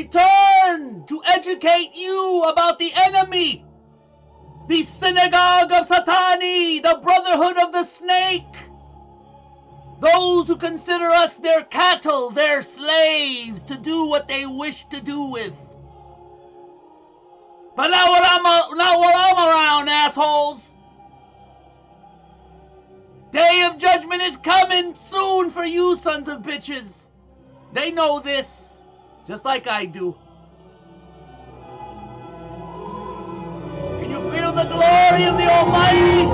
return to educate you about the enemy, the synagogue of Satani, the brotherhood of the snake, those who consider us their cattle, their slaves, to do what they wish to do with. But not while I'm around, assholes. Day of judgment is coming soon for you sons of bitches. They know this, just like I do. Can you feel the glory of the Almighty?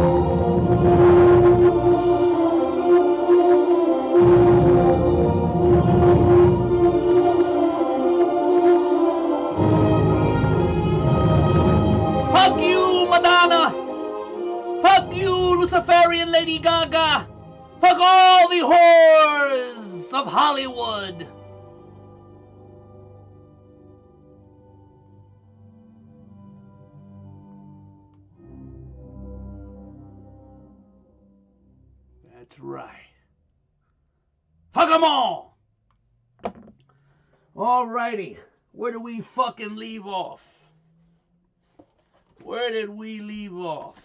Fuck you, Madonna! Fuck you, Luciferian Lady Gaga! Fuck all the whores of Hollywood! That's right. Fuck them all! Alrighty, where do we fucking leave off? Where did we leave off?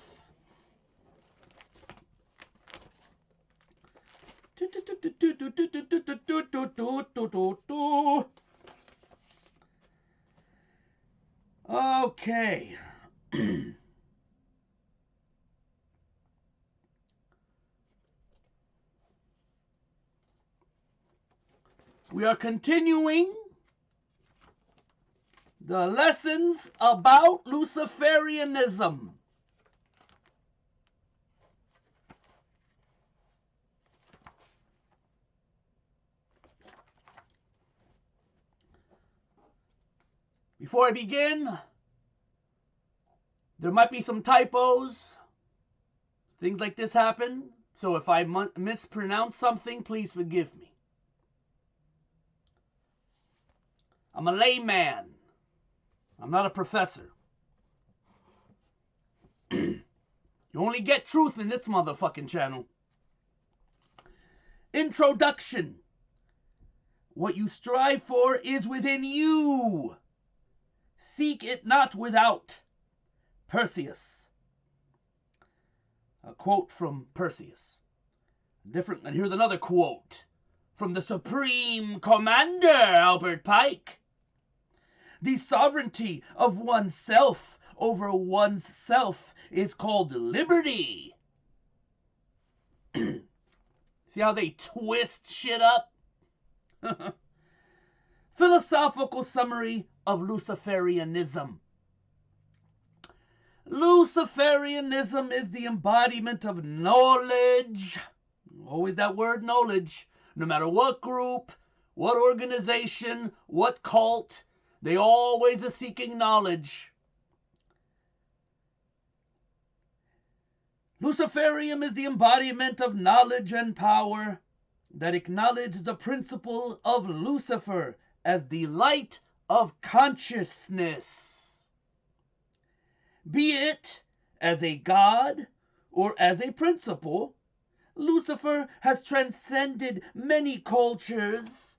Okay. We are continuing the lessons about Luciferianism. Before I begin, there might be some typos. Things like this happen. So if I mispronounce something, please forgive me. I'm a layman. I'm not a professor. You only get truth in this motherfucking channel. Introduction. What you strive for is within you. Seek it not without. Perseus. A quote from Perseus. Different, and here's another quote from the Supreme Commander, Albert Pike. The sovereignty of oneself over one's self is called liberty. See how they twist shit up? Philosophical summary of Luciferianism. Luciferianism is the embodiment of knowledge. Always that word knowledge. No matter what group, what organization, what cult, they always are seeking knowledge. Luciferium is the embodiment of knowledge and power that acknowledges the principle of Lucifer as the light of consciousness. Be it as a god or as a principle, Lucifer has transcended many cultures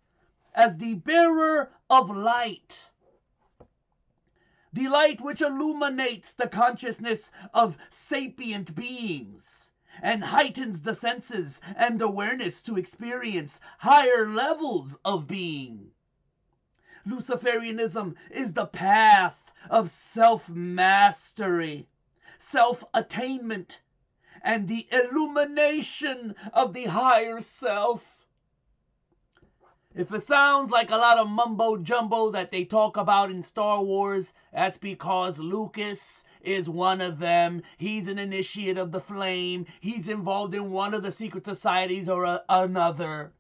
as the bearer of light. The light which illuminates the consciousness of sapient beings and heightens the senses and awareness to experience higher levels of being. Luciferianism is the path of self-mastery, self-attainment, and the illumination of the higher self. If it sounds like a lot of mumbo-jumbo that they talk about in Star Wars, that's because Lucas is one of them. He's an initiate of the flame. He's involved in one of the secret societies or another.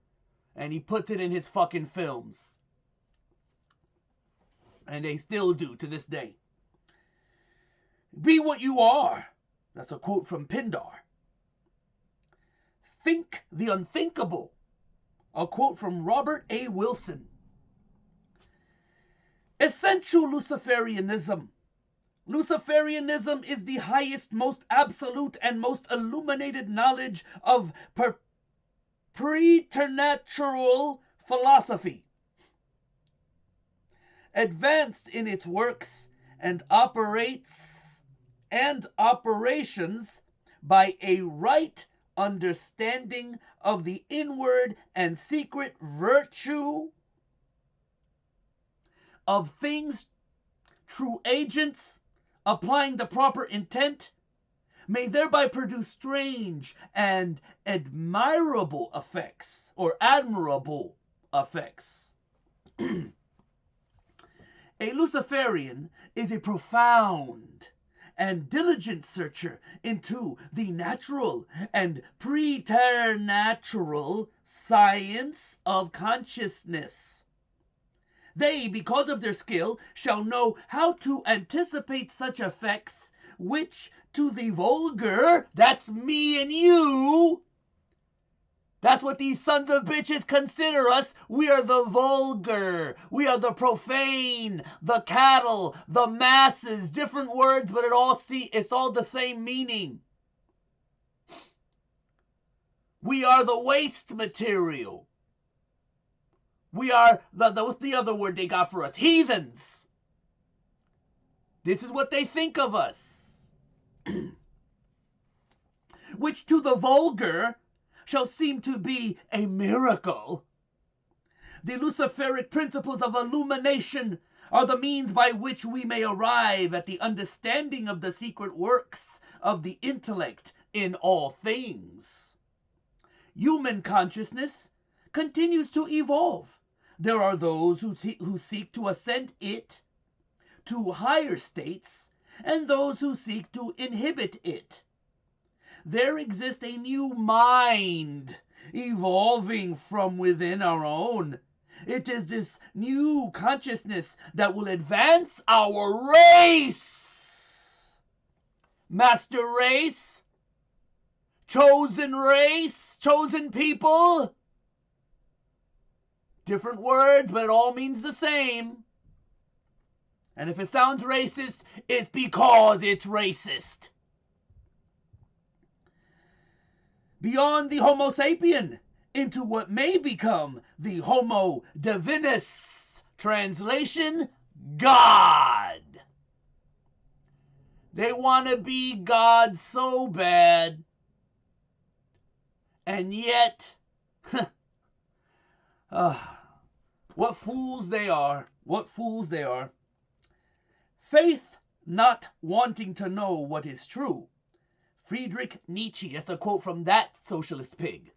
And he puts it in his fucking films. And they still do to this day. Be what you are. That's a quote from Pindar. Think the unthinkable. A quote from Robert A. Wilson. Essential Luciferianism. Luciferianism is the highest, most absolute, and most illuminated knowledge of preternatural philosophy. advanced in its works and operations by a right understanding of the inward and secret virtue of things, true agents, applying the proper intent, may thereby produce strange and admirable effects, or admirable effects. A Luciferian is a profound and diligent searcher into the natural and preternatural science of consciousness. They, because of their skill, shall know how to anticipate such effects which to the vulgar, that's me and you, that's what these sons of bitches consider us. We are the vulgar. We are the profane, the cattle, the masses. Different words, but it's all the same meaning. We are the waste material. We are what's the other word they got for us? Heathens. This is what they think of us. Which to the vulgar shall seem to be a miracle. The Luciferic principles of illumination are the means by which we may arrive at the understanding of the secret works of the intellect in all things. Human consciousness continues to evolve. There are those who seek to ascend it to higher states, and those who seek to inhibit it. There exists a new mind evolving from within our own. It is this new consciousness that will advance our race. Master race, chosen people. Different words, but it all means the same. And if it sounds racist, it's because it's racist. Beyond the Homo sapien, into what may become the Homo divinus, translation, God. They want to be God so bad, and yet, what fools they are, what fools they are. Faith not wanting to know what is true. Friedrich Nietzsche. That's a quote from that socialist pig.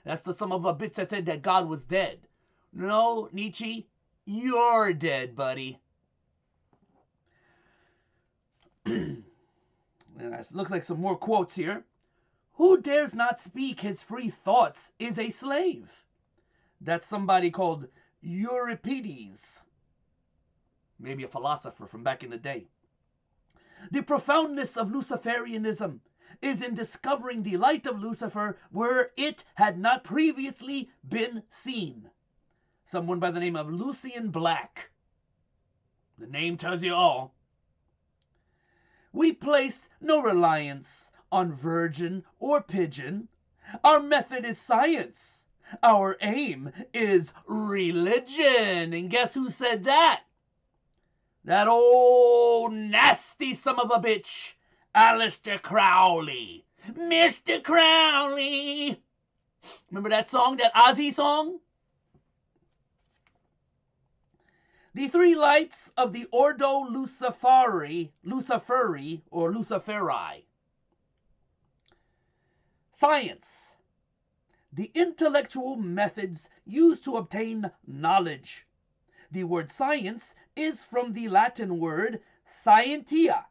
That's the son of a bitch that said that God was dead. No, Nietzsche, you're dead, buddy. It looks like some more quotes here. Who dares not speak his free thoughts is a slave. That's somebody called Euripides. Maybe a philosopher from back in the day. The profoundness of Luciferianism is in discovering the light of Lucifer where it had not previously been seen. Someone by the name of Lucian Black. The name tells you all. We place no reliance on virgin or pigeon. Our method is science. Our aim is religion. And guess who said that? That old nasty son of a bitch, Aleister Crowley. Mr. Crowley. Remember that song, that Ozzy song? The three lights of the Ordo Luciferi or Luciferi. Science. The intellectual methods used to obtain knowledge. The word science is from the Latin word scientia,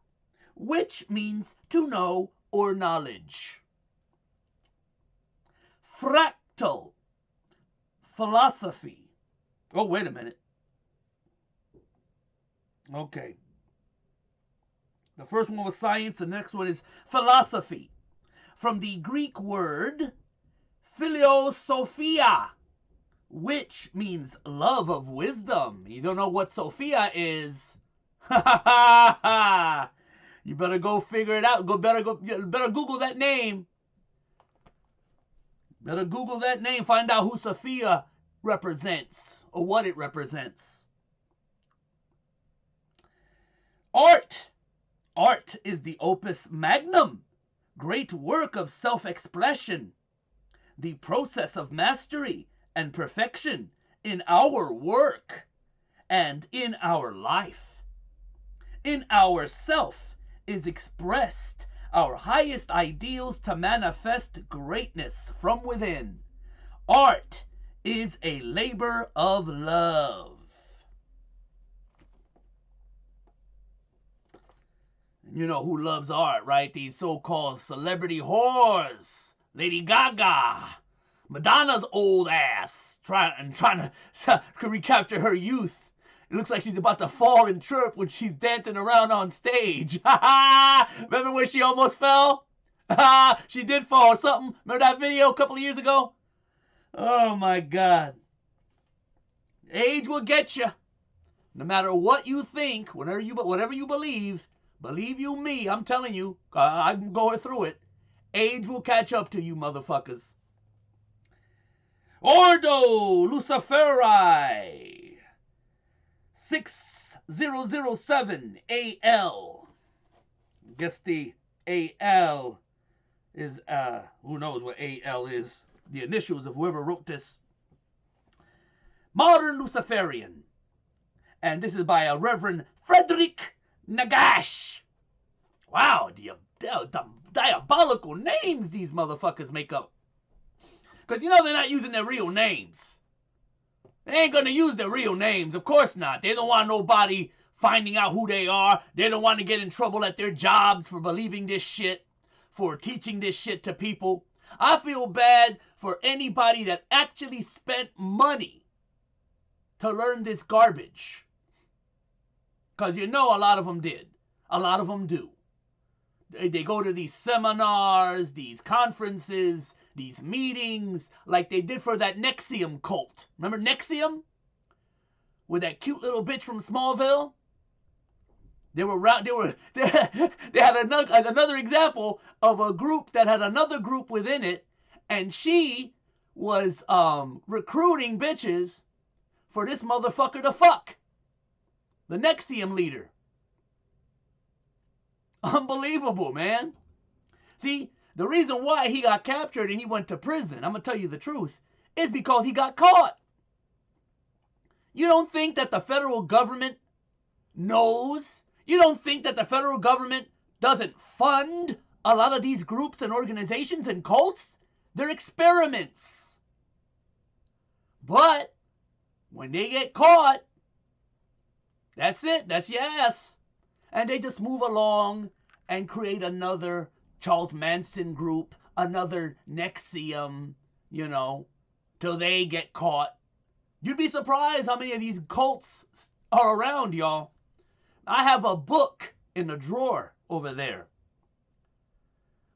which means to know or knowledge. Fractal philosophy. Oh, wait a minute. Okay. The first one was science, the next one is philosophy. From the Greek word philosophia, which means love of wisdom. You don't know what Sophia is? You better go figure it out. Better Google that name. Better Google that name. Find out who Sophia represents. or what it represents. Art. Art is the opus magnum, great work of self-expression, the process of mastery and perfection in our work and in our life. In ourself is expressed our highest ideals to manifest greatness from within. Art is a labor of love. You know who loves art, right? These so-called celebrity whores. Lady Gaga, Madonna's old ass, trying to recapture her youth. It looks like she's about to fall and trip when she's dancing around on stage. Remember when she almost fell? She did fall or something. Remember that video a couple of years ago? Oh my God. Age will get you. No matter what you think, whatever you believe you me, I'm telling you, I'm going through it. Age will catch up to you, motherfuckers. Ordo Luciferi 6007 AL. Guess the AL is, who knows what AL is, the initials of whoever wrote this. Modern Luciferian. And this is by a Reverend Frederick Nagash. Wow, the diabolical names these motherfuckers make up. Because you know they're not using their real names. They ain't gonna use their real names, of course not. They don't want nobody finding out who they are. They don't want to get in trouble at their jobs for believing this shit, for teaching this shit to people. I feel bad for anybody that actually spent money to learn this garbage. Because you know a lot of them did. A lot of them do. They go to these seminars, these conferences, these meetings, like they did for that NXIVM cult. Remember NXIVM? With that cute little bitch from Smallville? They had another example of a group that had another group within it, and she was recruiting bitches for this motherfucker to fuck. The NXIVM leader. Unbelievable, man. See, the reason why he got captured and he went to prison, I'm going to tell you the truth, is because he got caught. You don't think that the federal government knows? You don't think that the federal government doesn't fund a lot of these groups and organizations and cults? They're experiments. But when they get caught, that's it. That's your ass. And they just move along and create another Charles Manson group, another NXIVM, you know, till they get caught. You'd be surprised how many of these cults are around, y'all. I have a book in a drawer over there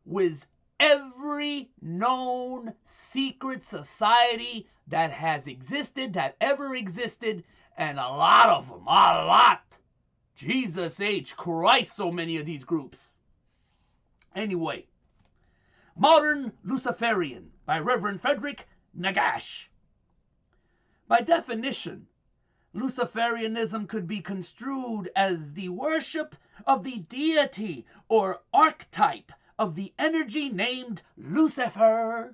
with every known secret society that has existed, that ever existed, and a lot of them, a lot. Jesus H. Christ, so many of these groups. Anyway, Modern Luciferian by Reverend Frederick Nagash. By definition, Luciferianism could be construed as the worship of the deity or archetype of the energy named Lucifer.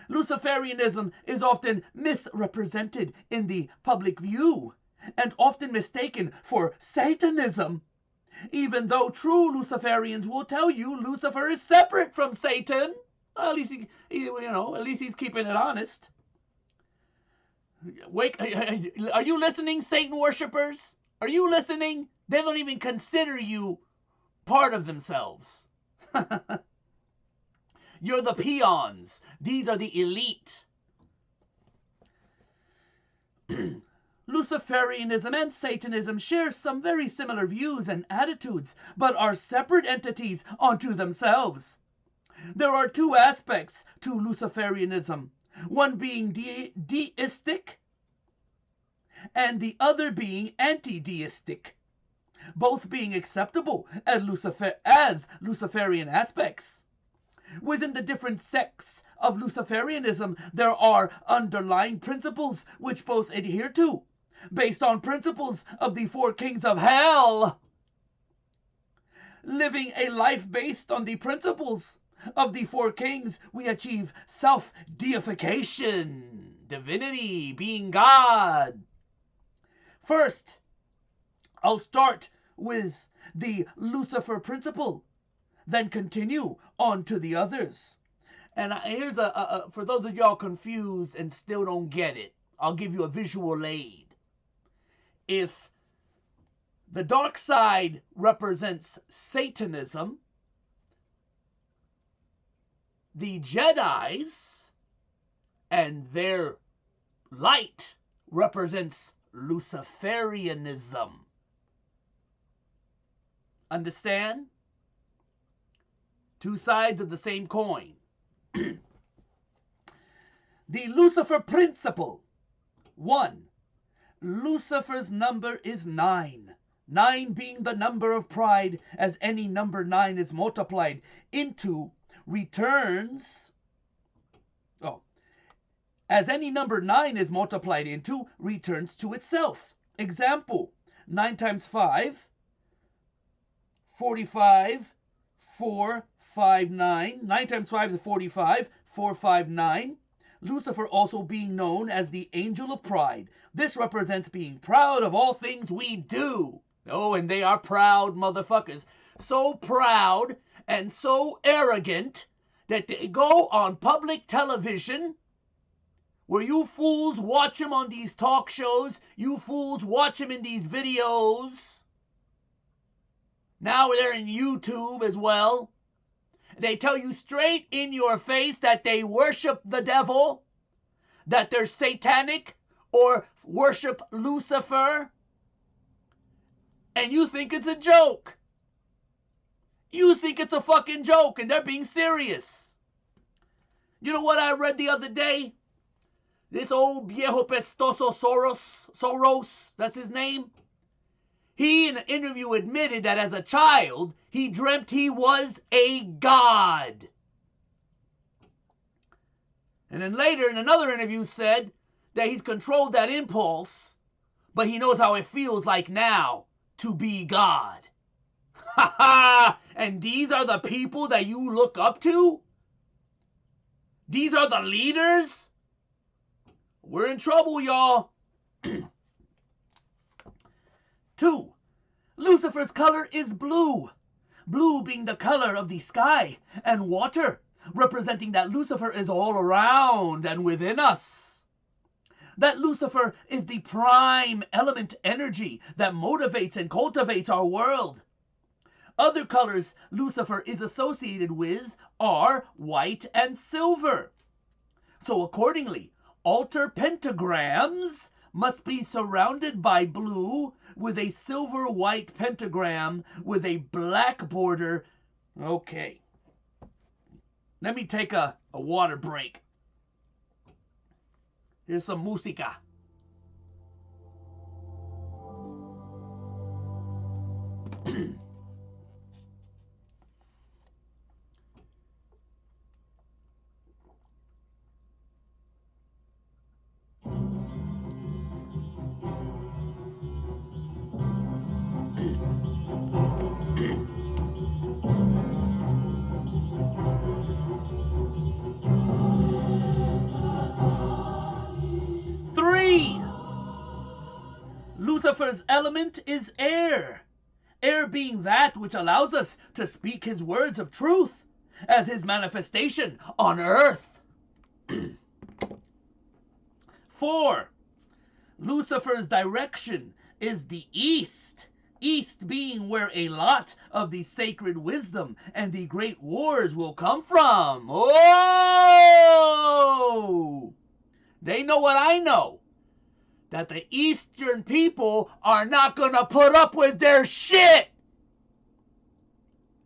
Luciferianism is often misrepresented in the public view and often mistaken for Satanism, even though true Luciferians will tell you Lucifer is separate from Satan. Well, at least at least he's keeping it honest. Wait, are you listening, Satan worshippers? Are you listening? They don't even consider you part of themselves. You're the peons. These are the elite. Luciferianism and Satanism share some very similar views and attitudes, but are separate entities unto themselves. There are two aspects to Luciferianism, one being deistic and the other being anti-deistic, both being acceptable as Luciferian aspects. Within the different sects of Luciferianism, there are underlying principles which both adhere to, based on principles of the four kings of hell. Living a life based on the principles of the four kings, we achieve self-deification, divinity, being God. First, I'll start with the Lucifer principle, then continue on to the others. And here's for those of y'all confused and still don't get it, I'll give you a visual aid. If the dark side represents Satanism, the Jedis and their light represents Luciferianism. Understand? Two sides of the same coin. The Lucifer principle. 1. Lucifer's number is 9. 9 being the number of pride, as any number 9 is multiplied into returns. As any number 9 is multiplied into, returns to itself. Example, 9 times 5, 45, 4, 5, 9. 9 times 5 is 45, 4, 5, 9. Lucifer also being known as the angel of pride. This represents being proud of all things we do. Oh, and they are proud motherfuckers. So proud and so arrogant that they go on public television where you fools watch them on these talk shows, you fools watch them in these videos. Now they're in YouTube as well. They tell you straight in your face that they worship the devil, that they're satanic or worship Lucifer, and you think it's a joke. You think it's a fucking joke, and they're being serious. You know what I read the other day? This old viejo pestoso Soros, that's his name. He, in an interview, admitted that as a child, he dreamt he was a god. And then later, in another interview, said that he's controlled that impulse, but he knows how it feels like now to be God. Ha ha! And these are the people that you look up to? These are the leaders? We're in trouble, y'all. 2. Lucifer's color is blue. Blue being the color of the sky and water, representing that Lucifer is all around and within us. That Lucifer is the prime element energy that motivates and cultivates our world. Other colors Lucifer is associated with are white and silver. So accordingly, altar pentagrams must be surrounded by blue with a silver-white pentagram with a black border. Okay. Let me take a water break. Here's some música. Lucifer's element is air. Air being that which allows us to speak his words of truth as his manifestation on earth. 4. Lucifer's direction is the east. East being where a lot of the sacred wisdom and the great wars will come from. Oh! They know what I know. That the Eastern people are not going to put up with their shit.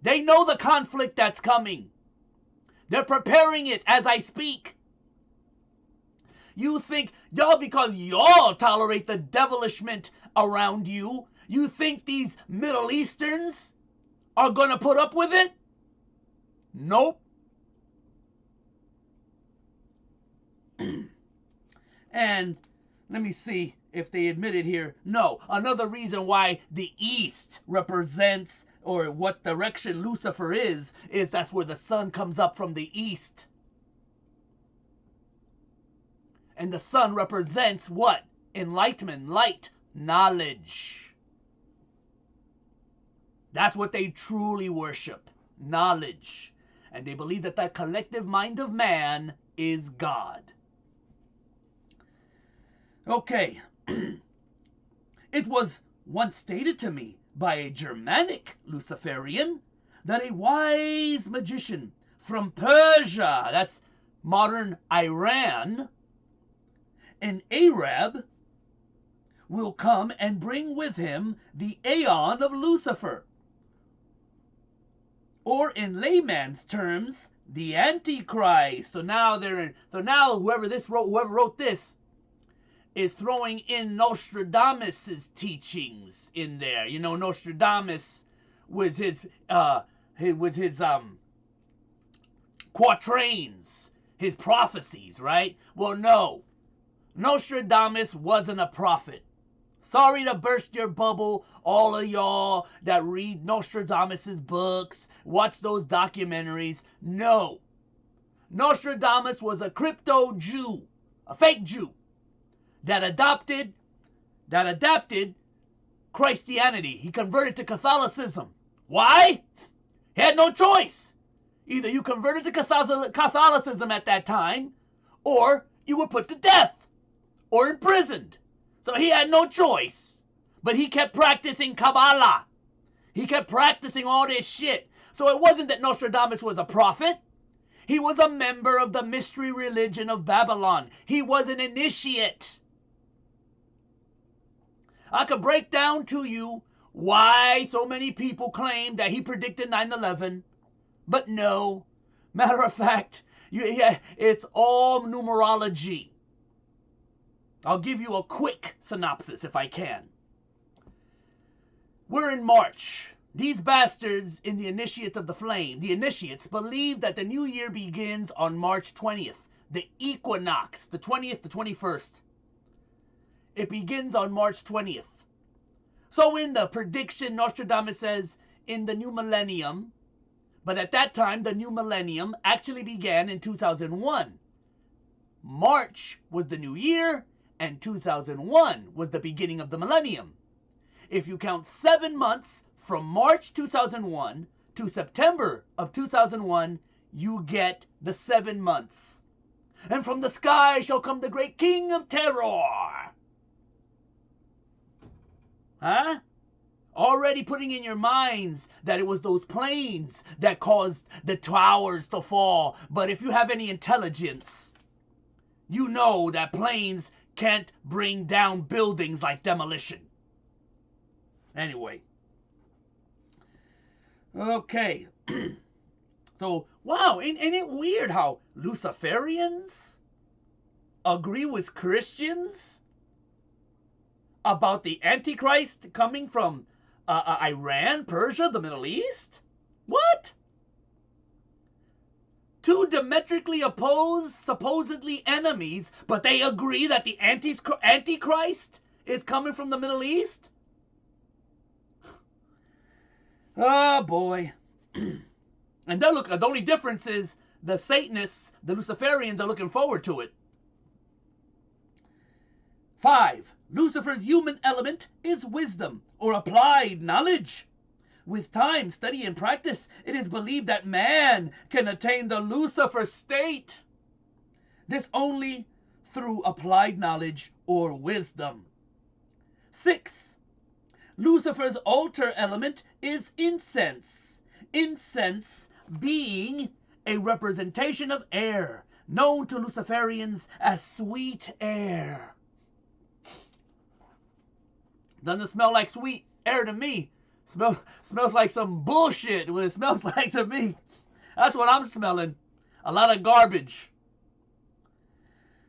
They know the conflict that's coming. They're preparing it as I speak. You think, y'all, because y'all tolerate the devilishment around you, you think these Middle Easterns are going to put up with it? Nope. And let me see if they admit it here. No, another reason why the East represents, or what direction Lucifer is that's where the sun comes up from the East. And the sun represents what? Enlightenment, light, knowledge. That's what they truly worship, knowledge. And they believe that the collective mind of man is God. Okay. It was once stated to me by a Germanic Luciferian that a wise magician from Persia, that's modern Iran, an Arab, will come and bring with him the aeon of Lucifer, or in layman's terms, the Antichrist. So now whoever wrote this is throwing in Nostradamus's teachings in there. You know, Nostradamus with his quatrains, his prophecies, right? Well, no, Nostradamus wasn't a prophet. Sorry to burst your bubble, all of y'all that read Nostradamus's books, watch those documentaries. No, Nostradamus was a crypto Jew, a fake Jew, that adapted Christianity. He converted to Catholicism. Why? He had no choice. Either you converted to Catholicism at that time, or you were put to death or imprisoned. So he had no choice. But he kept practicing Kabbalah. He kept practicing all this shit. So it wasn't that Nostradamus was a prophet. He was a member of the mystery religion of Babylon. He was an initiate. I could break down to you why so many people claim that he predicted 9/11, but no. Matter of fact, it's all numerology. I'll give you a quick synopsis if I can. We're in March. These bastards in the Initiates of the Flame, the Initiates, believe that the new year begins on March 20th, the equinox, the 20th to 21st. It begins on March 20th. So in the prediction, Nostradamus says in the new millennium, but at that time, the new millennium actually began in 2001. March was the new year, and 2001 was the beginning of the millennium. If you count 7 months from March 2001 to September of 2001, you get the 7 months. And from the sky shall come the great king of terror. Huh? Already putting in your minds that it was those planes that caused the towers to fall. But if you have any intelligence, you know that planes can't bring down buildings like demolition. Anyway. Okay. So, wow, ain't it weird how Luciferians agree with Christians about the Antichrist coming from Iran, Persia, the Middle East? What? Two diametrically opposed, supposedly enemies, but they agree that the Antichrist is coming from the Middle East? Oh boy. And the only difference is the Satanists, the Luciferians, are looking forward to it. 5. Lucifer's human element is wisdom, or applied knowledge. With time, study, and practice, it is believed that man can attain the Lucifer state. This only through applied knowledge or wisdom. 6. Lucifer's altar element is incense. Incense being a representation of air, known to Luciferians as sweet air. Doesn't smell like sweet air to me. Smells like some bullshit when it smells like to me. That's what I'm smelling. A lot of garbage.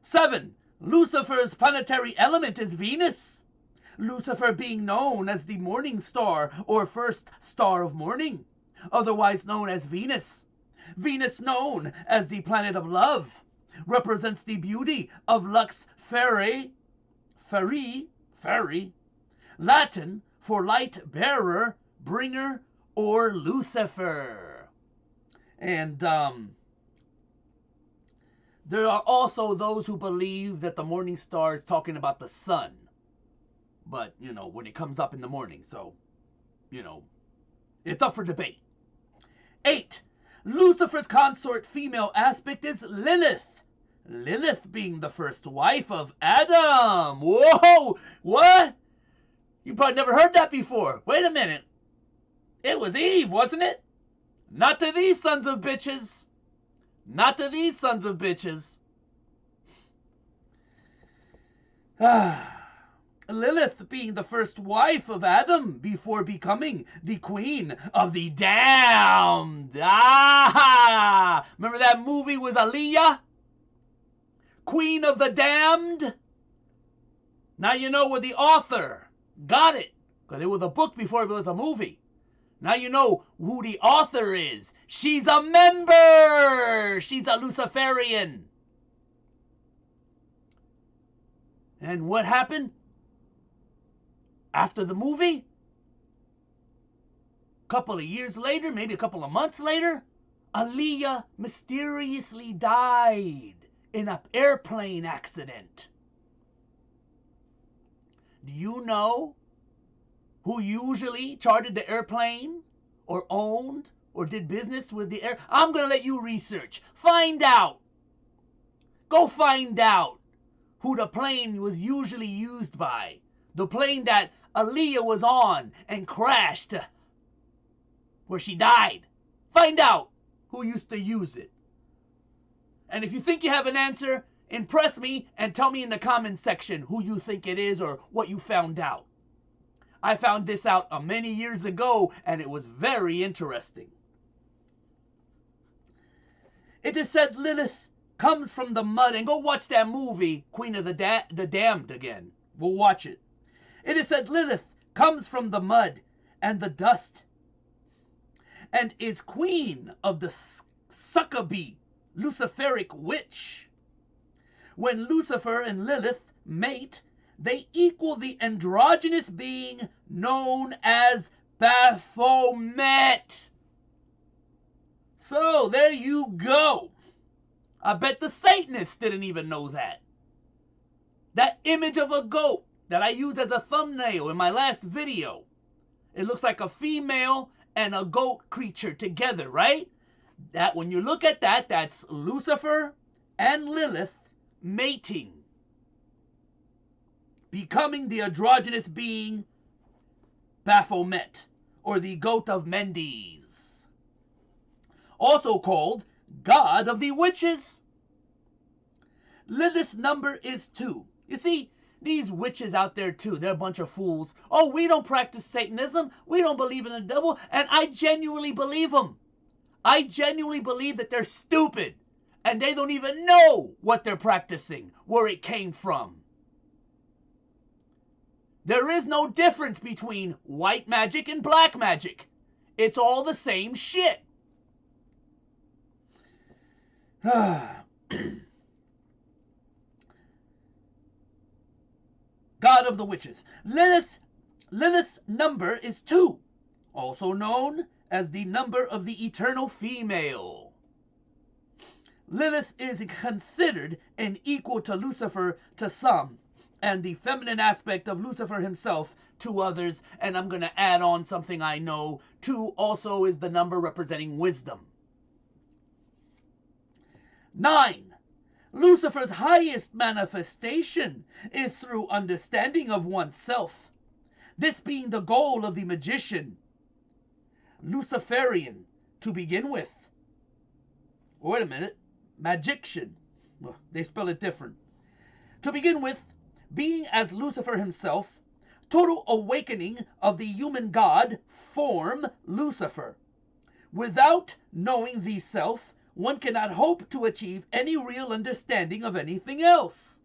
7. Lucifer's planetary element is Venus. Lucifer being known as the morning star or first star of morning, otherwise known as Venus. Venus known as the planet of love. represents the beauty of lux feri, fairy, Latin for light bearer, bringer, or Lucifer. And there are also those who believe that the morning star is talking about the sun. But, when it comes up in the morning. So, it's up for debate. 8. Lucifer's consort female aspect is Lilith. Lilith being the first wife of Adam. Whoa! What? You probably never heard that before. Wait a minute. It was Eve, wasn't it? Not to these sons of bitches. Not to these sons of bitches. Lilith being the first wife of Adam before becoming the queen of the damned. Remember that movie with Aaliyah? Queen of the damned? Now you know where the author got it. Because it was a book before it was a movie. Now you know who the author is. She's a member. She's a Luciferian. And what happened? After the movie, a couple of years later, maybe a couple of months later, Aaliyah mysteriously died in an airplane accident. Do you know who usually chartered the airplane or owned or did business with the air? I'm going to let you research. Find out. Go find out who the plane was usually used by. The plane that Aaliyah was on and crashed where she died. Find out who used to use it. And if you think you have an answer, impress me and tell me in the comments section who you think it is or what you found out. I found this out many years ago and it was very interesting. It is said Lilith comes from the mud, and go watch that movie, Queen of the Damned again. We'll watch it. It is said Lilith comes from the mud and the dust and is queen of the succubee, Luciferic witch. When Lucifer and Lilith mate, they equal the androgynous being known as Baphomet. So there you go. I bet the Satanists didn't even know that. That image of a goat that I used as a thumbnail in my last video. It looks like a female and a goat creature together, right? That when you look at that, that's Lucifer and Lilith mating. Becoming the androgynous being Baphomet, or the goat of Mendes. Also called God of the Witches. Lilith's number is 2. You see, these witches out there too, they're a bunch of fools. Oh, we don't practice Satanism. We don't believe in the devil. And I genuinely believe them. I genuinely believe that they're stupid. And they don't even know what they're practicing, where it came from. There is no difference between white magic and black magic. It's all the same shit. God of the Witches. Lilith's number is 2, also known as the number of the eternal female. Lilith is considered an equal to Lucifer to some, and the feminine aspect of Lucifer himself to others. And I'm going to add on something I know. 2 also is the number representing wisdom. 9. Lucifer's highest manifestation is through understanding of oneself, this being the goal of the magician, Luciferian, to begin with. Wait a minute, magician. Well, they spell it different. To begin with, being as Lucifer himself, total awakening of the human god form Lucifer. Without knowing the self, one cannot hope to achieve any real understanding of anything else.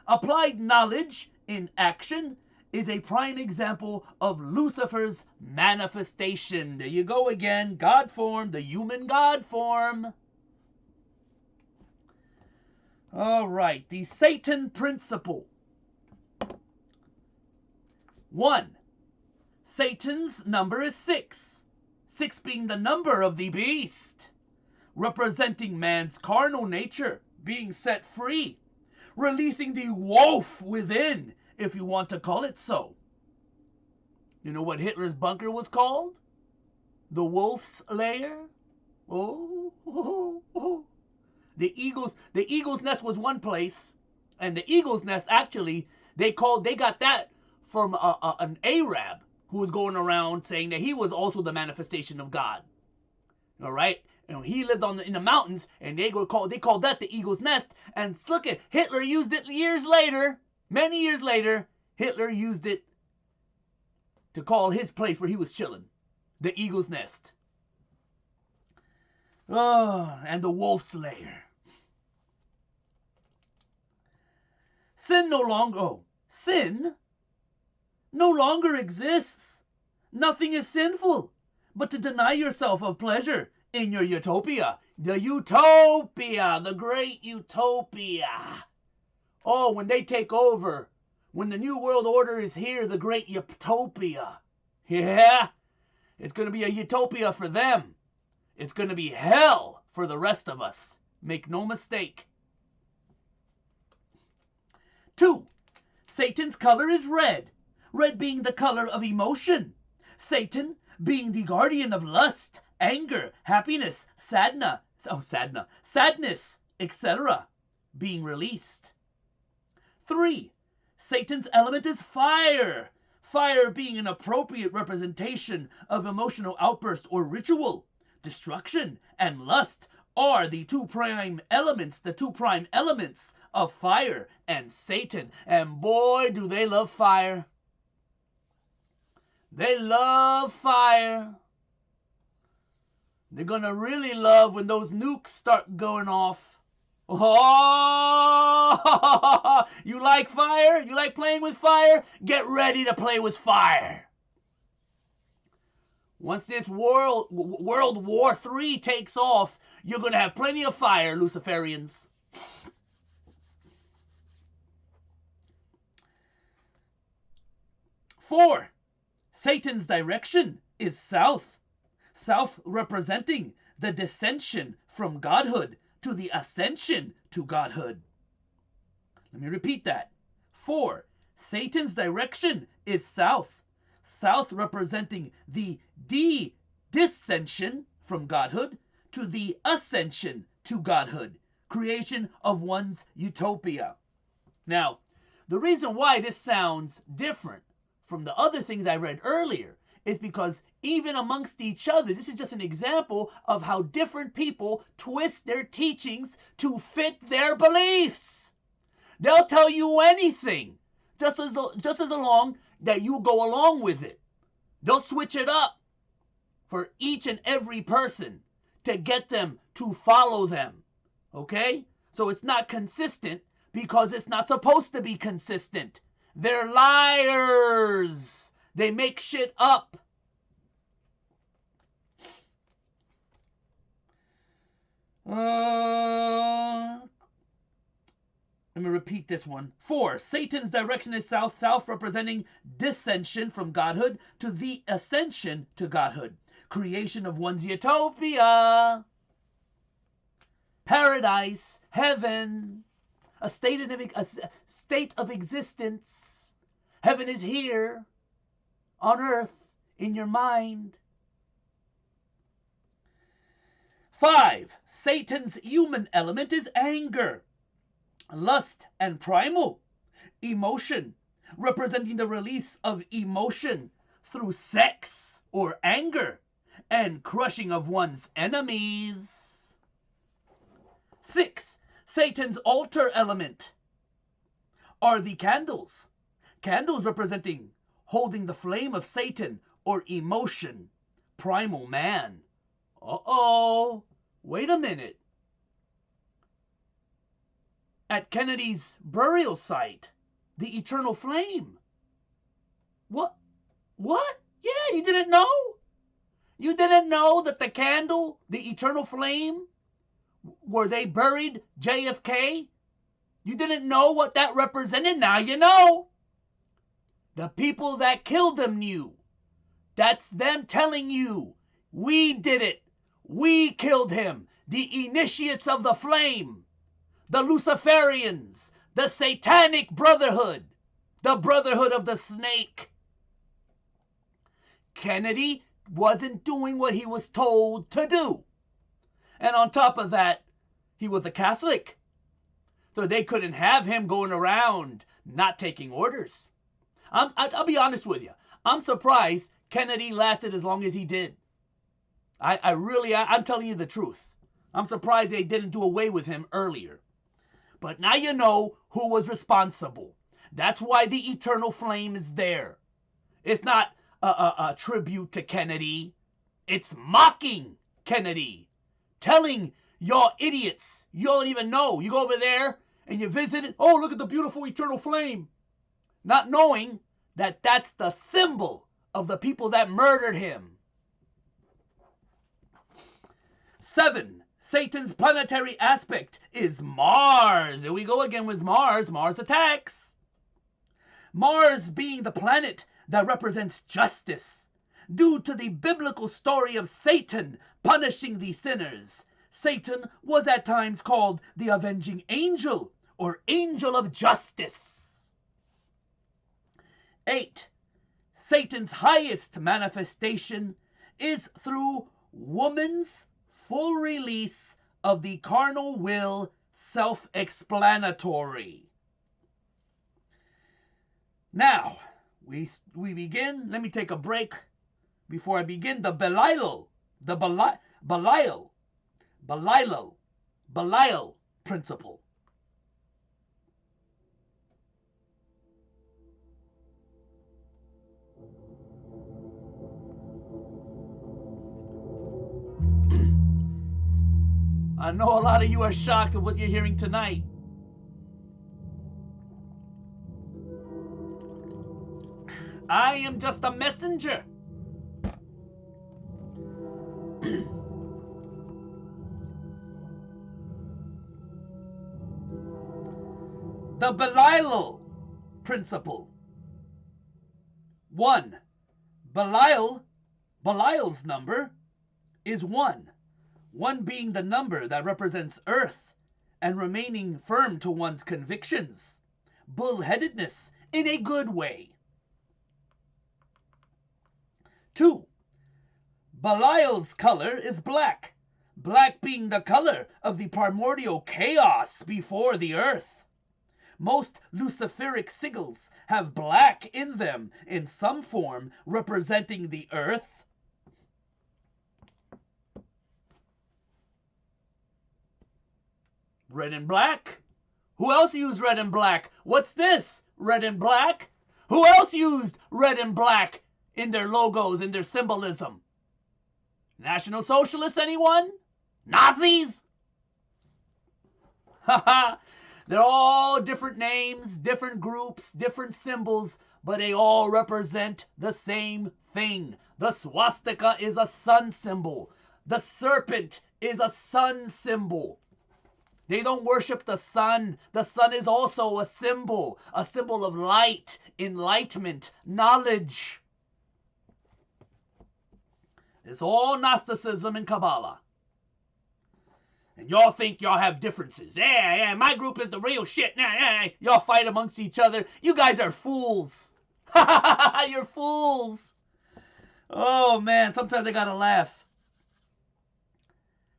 Applied knowledge in action is a prime example of Lucifer's manifestation. There you go again, God form, the human God form. All right, the Satan principle. 1. Satan's number is 6. 6 being the number of the beast, representing man's carnal nature being set free, releasing the wolf within, if you want to call it so. You know what Hitler's bunker was called? The wolf's lair? Oh. The eagle's nest was one place, and the eagle's nest actually they got that from an Arab who was going around saying that he was also the manifestation of God. All right, he lived in the mountains, and they called that the eagle's nest. And look at Hitler used it years later, many years later. Hitler used it to call his place where he was chilling, the eagle's nest. Oh, and the wolf's lair. Sin no longer exists. Nothing is sinful but to deny yourself of pleasure in your utopia. The utopia, the great utopia. Oh, when they take over, when the new world order is here, the great utopia. Yeah, it's going to be a utopia for them. It's going to be hell for the rest of us. Make no mistake. 2. Satan's color is red. Red being the color of emotion. Satan being the guardian of lust, anger, happiness, sadness, etc. being released. 3. Satan's element is fire. Fire being an appropriate representation of emotional outburst or ritual. Destruction and lust are the two prime elements of fire and Satan. And boy, do they love fire. They love fire. They're going to really love when those nukes start going off. Oh, you like fire? You like playing with fire? Get ready to play with fire. Once this World War III takes off, you're going to have plenty of fire, Luciferians. 4. Satan's direction is south. South representing the descension from godhood to the ascension to godhood. Let me repeat that. 4. Satan's direction is south. South representing the descension from godhood to the ascension to godhood. Creation of one's utopia. Now, the reason why this sounds different from the other things I read earlier is because even amongst each other, this is just an example of how different people twist their teachings to fit their beliefs. They'll tell you anything, just as long that you go along with it. They'll switch it up for each and every person to get them to follow them. Okay? So it's not consistent because it's not supposed to be consistent. They're liars. They make shit up. Let me repeat this one. 4. Satan's direction is south. South representing descension from godhood to the ascension to godhood. Creation of one's utopia. Paradise. Heaven. A state of existence. Heaven is here. On earth. In your mind. 5. Satan's human element is anger. Lust and primal emotion, representing the release of emotion through sex or anger and crushing of one's enemies. 6. Satan's altar element are the candles. Candles representing holding the flame of Satan or emotion, primal man. Wait a minute. At Kennedy's burial site, the eternal flame. What? Yeah, you didn't know? You didn't know that the candle, the eternal flame, where they buried JFK, You didn't know what that represented. Now you know. The people that killed him knew. That's them telling you, we did it. We killed him. The initiates of the flame. The Luciferians. The Satanic Brotherhood. The Brotherhood of the Snake. Kennedy wasn't doing what he was told to do. And on top of that, he was a Catholic. So they couldn't have him going around not taking orders. I'll be honest with you. I'm surprised Kennedy lasted as long as he did. I'm telling you the truth. I'm surprised they didn't do away with him earlier. But now you know who was responsible. That's why the eternal flame is there. It's not a tribute to Kennedy. It's mocking Kennedy. Telling y'all idiots, you don't even know. You go over there and you visit it. Oh, look at the beautiful eternal flame. Not knowing that that's the symbol of the people that murdered him. 7. Satan's planetary aspect is Mars. Here we go again with Mars. Mars attacks. Mars being the planet that represents justice. Due to the biblical story of Satan punishing the sinners, Satan was at times called the avenging angel or angel of justice. 8. Satan's highest manifestation is through woman's full release of the carnal will, self-explanatory. Now, we begin. Let me take a break before I begin. The Belial principle. I know a lot of you are shocked at what you're hearing tonight. I am just a messenger. The Belial principle. 1. Belial's number is 1. 1 being the number that represents earth and remaining firm to one's convictions. Bullheadedness in a good way. 2. Belial's color is black. Black being the color of the primordial chaos before the earth. Most Luciferic sigils have black in them in some form representing the earth. Red and black? Who else used red and black? What's this? Red and black? Who else used red and black in their logos, in their symbolism? National Socialists, anyone? Nazis? Haha. They're all different names, different groups, different symbols, but they all represent the same thing. The swastika is a sun symbol. The serpent is a sun symbol. They don't worship the sun. The sun is also a symbol of light, enlightenment, knowledge. It's all Gnosticism and Kabbalah. And y'all think y'all have differences. Yeah, my group is the real shit. Y'all fight amongst each other. You guys are fools. You're fools. Oh, man, sometimes I gotta laugh.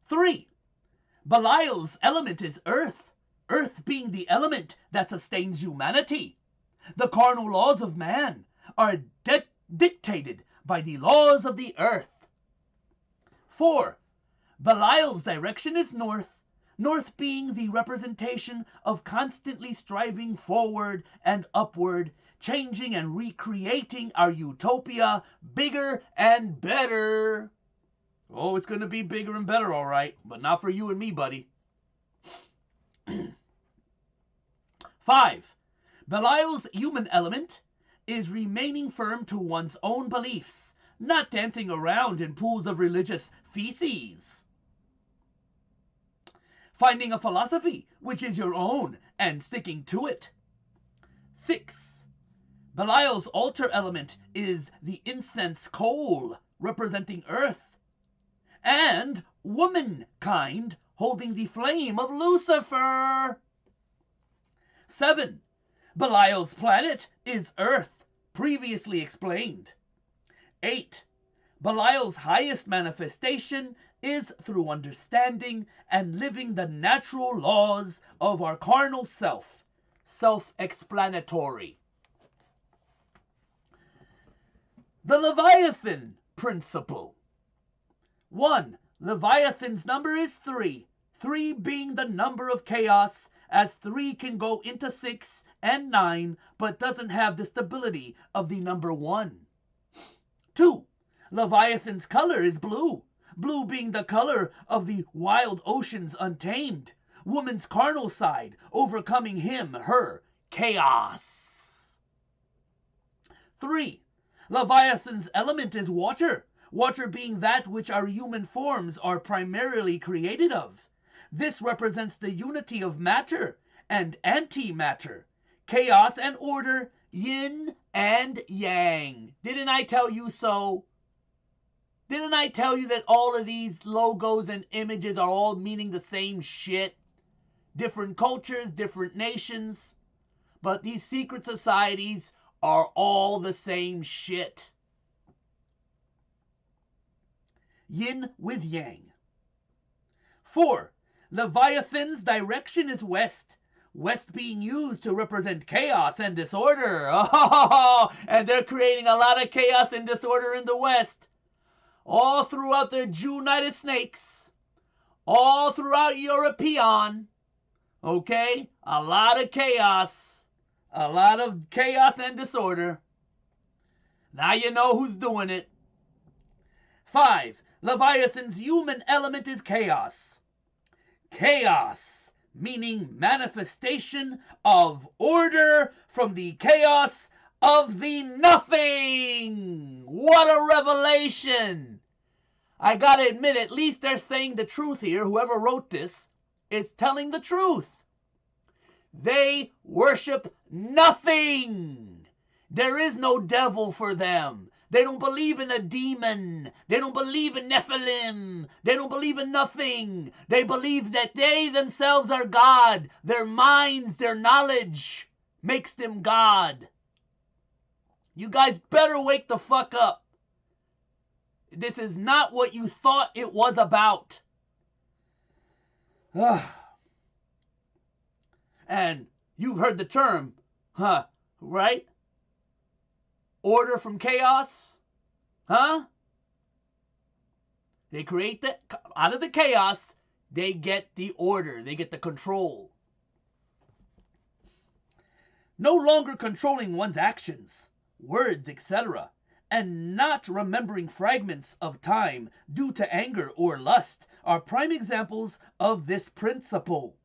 3. Belial's element is earth. Earth being the element that sustains humanity. The carnal laws of man are dictated by the laws of the earth. 4. Belial's direction is north. North being the representation of constantly striving forward and upward, changing and recreating our utopia bigger and better. Oh, it's going to be bigger and better, all right, but not for you and me, buddy. 5. Belial's human element is remaining firm to one's own beliefs, not dancing around in pools of religious feces. finding a philosophy which is your own and sticking to it. 6. Belial's altar element is the incense coal, representing earth, and womankind holding the flame of Lucifer. 7. Belial's planet is Earth, previously explained. 8. Belial's highest manifestation is through understanding and living the natural laws of our carnal self. Self-explanatory. The Leviathan principle. 1. Leviathan's number is 3. 3 being the number of chaos, as 3 can go into 6 and 9, but doesn't have the stability of the number 1. 2. Leviathan's color is blue. Blue being the color of the wild oceans untamed. Woman's carnal side overcoming him, her, chaos. 3. Leviathan's element is water. Water being that which our human forms are primarily created of. This represents the unity of matter and antimatter, chaos and order, yin and yang. Didn't I tell you so? Didn't I tell you that all of these logos and images are all meaning the same shit? Different cultures, different nations, but these secret societies are all the same shit. Yin with yang. 4. Leviathan's direction is west. West being used to represent chaos and disorder. Oh, and they're creating a lot of chaos and disorder in the West. All throughout the United Snakes. All throughout European. Okay? A lot of chaos. A lot of chaos and disorder. Now you know who's doing it. 5. Leviathan's human element is chaos. Chaos, meaning manifestation of order from the chaos of the nothing. What a revelation. I gotta admit, at least they're saying the truth here. Whoever wrote this is telling the truth. They worship nothing. There is no devil for them. They don't believe in a demon. They don't believe in Nephilim. They don't believe in nothing. They believe that they themselves are God. Their minds, their knowledge makes them God. You guys better wake the fuck up. This is not what you thought it was about. And you've heard the term, right? Order from chaos, They create out of the chaos, they get the order, they get the control. No longer controlling one's actions, words, etc., and not remembering fragments of time due to anger or lust are prime examples of this principle.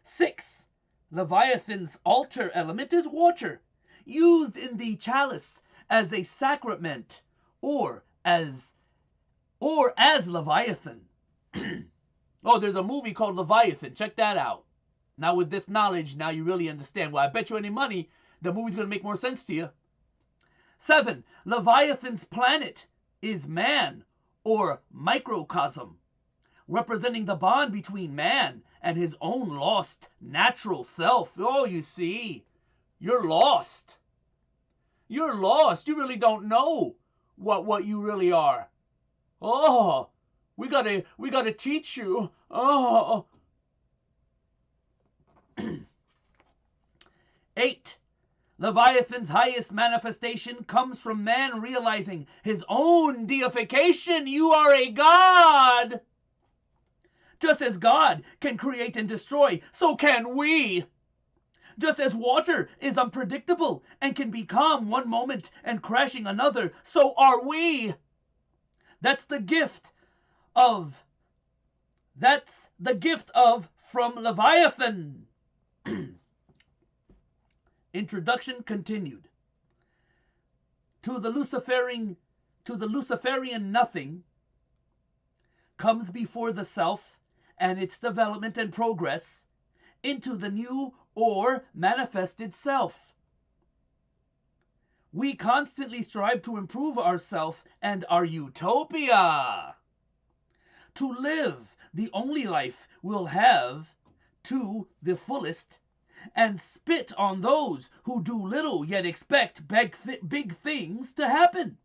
6. Leviathan's altar element is water, used in the chalice as a sacrament or as Leviathan. Oh, there's a movie called Leviathan. Check that out. Now with this knowledge, now you really understand. Well, I bet you any money the movie's going to make more sense to you. 7. Leviathan's planet is man or microcosm, representing the bond between man and his own lost natural self. Oh, you see, you're lost. You're lost. You really don't know what you really are. Oh, we gotta teach you. Oh. 8. Leviathan's highest manifestation comes from man realizing his own deification. You are a god. Just as God can create and destroy, so can we. Just as water is unpredictable and can be calm one moment and crashing another, so are we. That's the gift of from Leviathan. Introduction continued. To the Luciferian nothing, comes before the self and its development and progress into the new or manifested self. We constantly strive to improve ourself and our utopia, to live the only life we'll have to the fullest, and spit on those who do little yet expect big things to happen.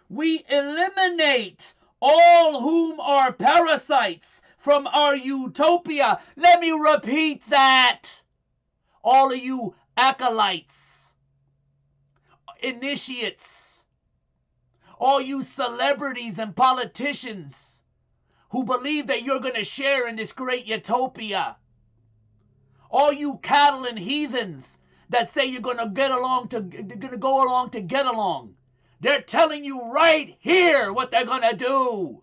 We eliminate all whom are parasites from our utopia. Let me repeat that. All of you acolytes, initiates, all you celebrities and politicians who believe that you're going to share in this great utopia, all you cattle and heathens that say you're going to go along to get along, they're telling you right here what they're going to do.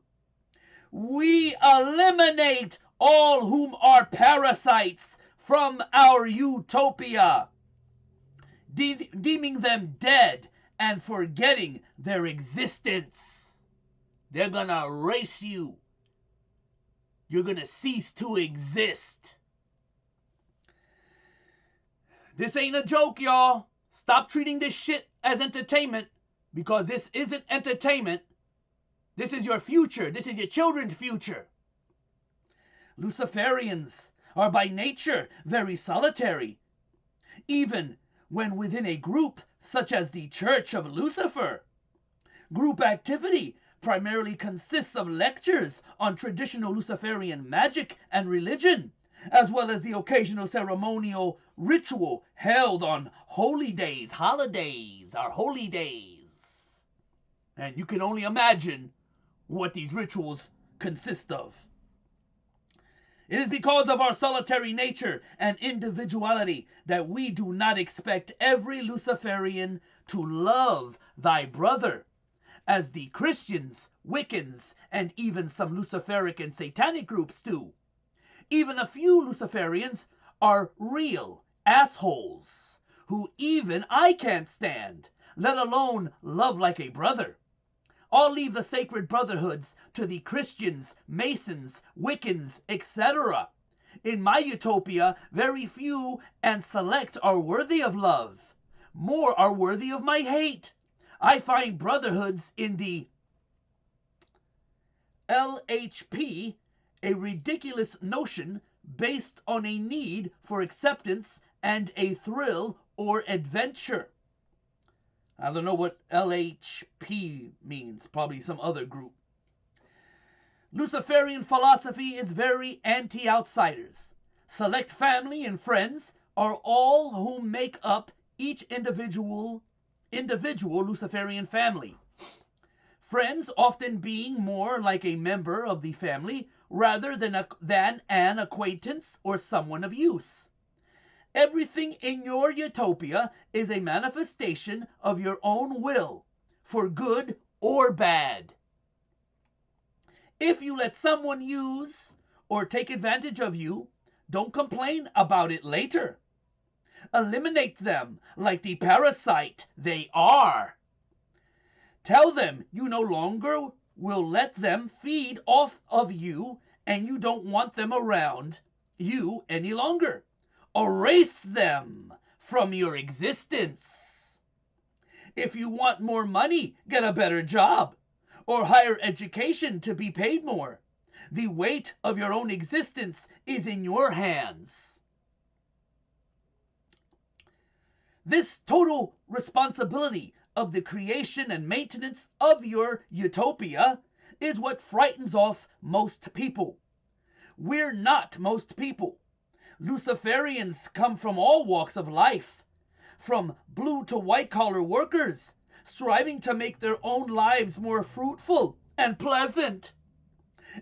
We eliminate all whom are parasites from our utopia, deeming them dead and forgetting their existence. They're going to erase you. You're going to cease to exist. This ain't a joke, y'all. Stop treating this shit as entertainment, because this isn't entertainment. This is your future. This is your children's future. Luciferians are by nature very solitary, even when within a group such as the Church of Lucifer. Group activity primarily consists of lectures on traditional Luciferian magic and religion, as well as the occasional ceremonial ritual held on holy days, holidays, or holy days. And you can only imagine what these rituals consist of. It is because of our solitary nature and individuality that we do not expect every Luciferian to love thy brother, as the Christians, Wiccans, and even some Luciferic and Satanic groups do. Even a few Luciferians are real assholes, who even I can't stand, let alone love like a brother. I'll leave the sacred brotherhoods to the Christians, Masons, Wiccans, etc. In my utopia, very few and select are worthy of love. More are worthy of my hate. I find brotherhoods in the LHP a ridiculous notion based on a need for acceptance and a thrill or adventure. I don't know what LHP means, probably some other group. Luciferian philosophy is very anti-outsiders. Select family and friends are all who make up each individual Luciferian family. Friends often being more like a member of the family rather than an acquaintance or someone of use. Everything in your utopia is a manifestation of your own will, for good or bad. If you let someone use or take advantage of you, don't complain about it later. Eliminate them like the parasite they are. Tell them you no longer will let them feed off of you and you don't want them around you any longer. Erase them from your existence. If you want more money, get a better job or higher education to be paid more. The weight of your own existence is in your hands. This total responsibility of the creation and maintenance of your utopia is what frightens off most people. We're not most people. Luciferians come from all walks of life, from blue to white-collar workers, striving to make their own lives more fruitful and pleasant,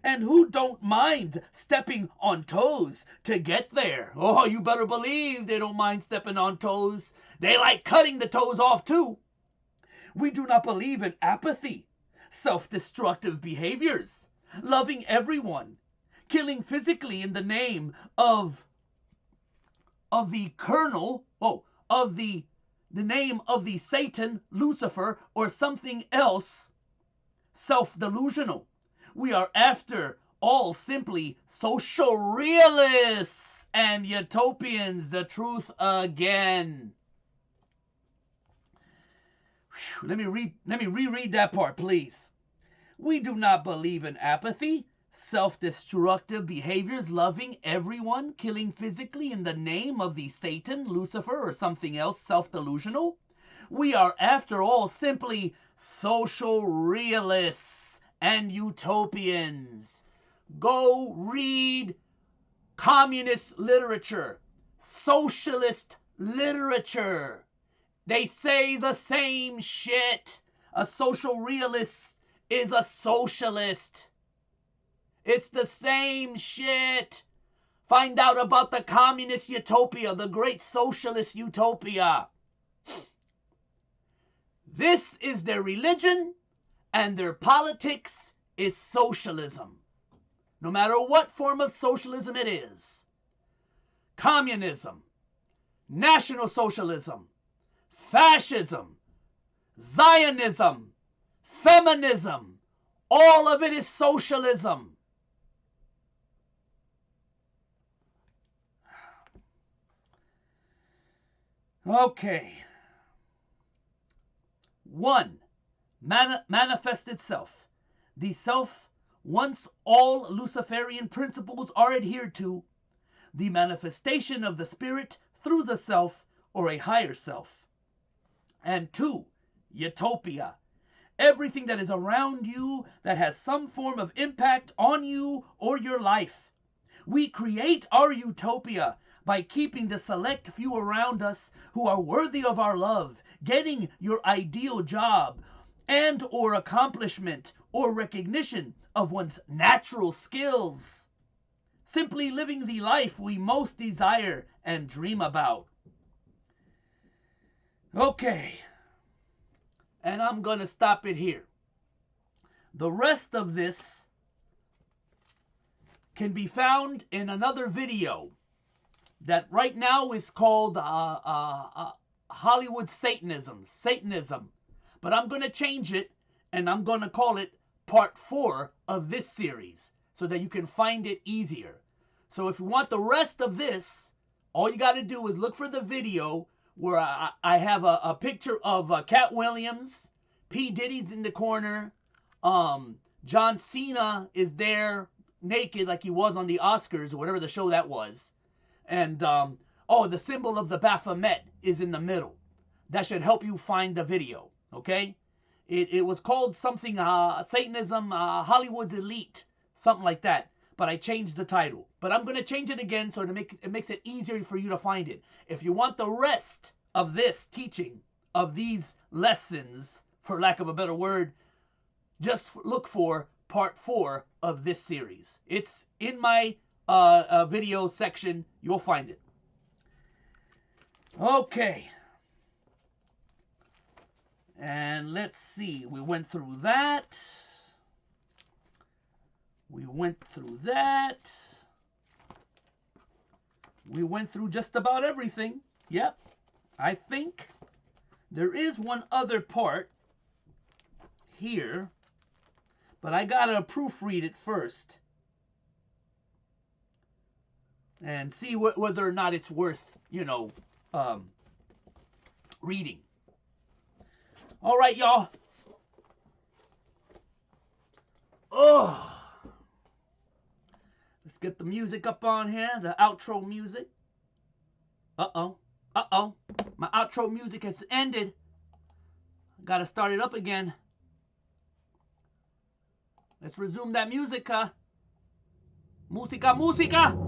and who don't mind stepping on toes to get there. Oh, you better believe they don't mind stepping on toes. They like cutting the toes off too. We do not believe in apathy, self-destructive behaviors, loving everyone, killing physically in the name of the kernel, of the name of the Satan, Lucifer, or something else self-delusional. We are after all simply social realists and utopians. The truth again. Whew, let me reread that part, please. We do not believe in apathy, self-destructive behaviors, loving everyone, killing physically in the name of the Satan, Lucifer, or something else self-delusional. We are, after all, simply social realists and utopians. Go read communist literature, socialist literature. They say the same shit. A social realist is a socialist. It's the same shit. Find out about the communist utopia, the great socialist utopia. This is their religion, and their politics is socialism. No matter what form of socialism it is. Communism, National Socialism, Fascism, Zionism, Feminism, all of it is socialism. Okay. 1. Manifested self. The self, once all Luciferian principles are adhered to, the manifestation of the spirit through the self or a higher self. And 2. Utopia. Everything that is around you that has some form of impact on you or your life. We create our utopia by keeping the select few around us who are worthy of our love, getting your ideal job and or accomplishment or recognition of one's natural skills. Simply living the life we most desire and dream about. Okay. And I'm going to stop it here. The rest of this can be found in another video that right now is called Hollywood Satanism. But I'm going to change it, and I'm going to call it part 4 of this series so that you can find it easier. So if you want the rest of this, all you got to do is look for the video where I have a picture of Cat Williams, P. Diddy's in the corner, John Cena is there naked like he was on the Oscars or whatever the show that was. And, the symbol of the Baphomet is in the middle. That should help you find the video, okay? It was called something, Satanism, Hollywood's Elite, something like that. But I changed the title. But I'm going to change it again so it makes it easier for you to find it. If you want the rest of this teaching, of these lessons, for lack of a better word, just look for part 4 of this series. It's in my video section. You'll find it. Okay. And let's see. We went through that. We went through just about everything. Yep. I think there is one other part here, but I gotta proofread it first and see whether or not it's worth, reading. All right, y'all. Oh. Let's get the music up on here, the outro music. Uh-oh. My outro music has ended. Gotta start it up again. Let's resume that musica. Música.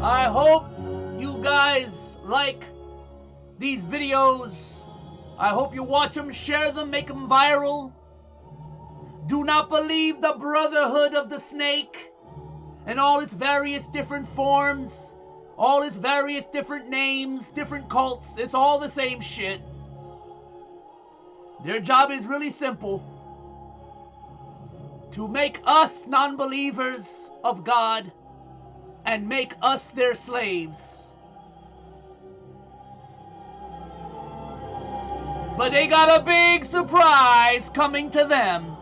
I hope you guys like these videos. I hope you watch them, share them, make them viral. Do not believe the Brotherhood of the Snake and all its various different forms, all its various different names, different cults. It's all the same shit. Their job is really simple: to make us non-believers of God and make us their slaves. But they got a big surprise coming to them.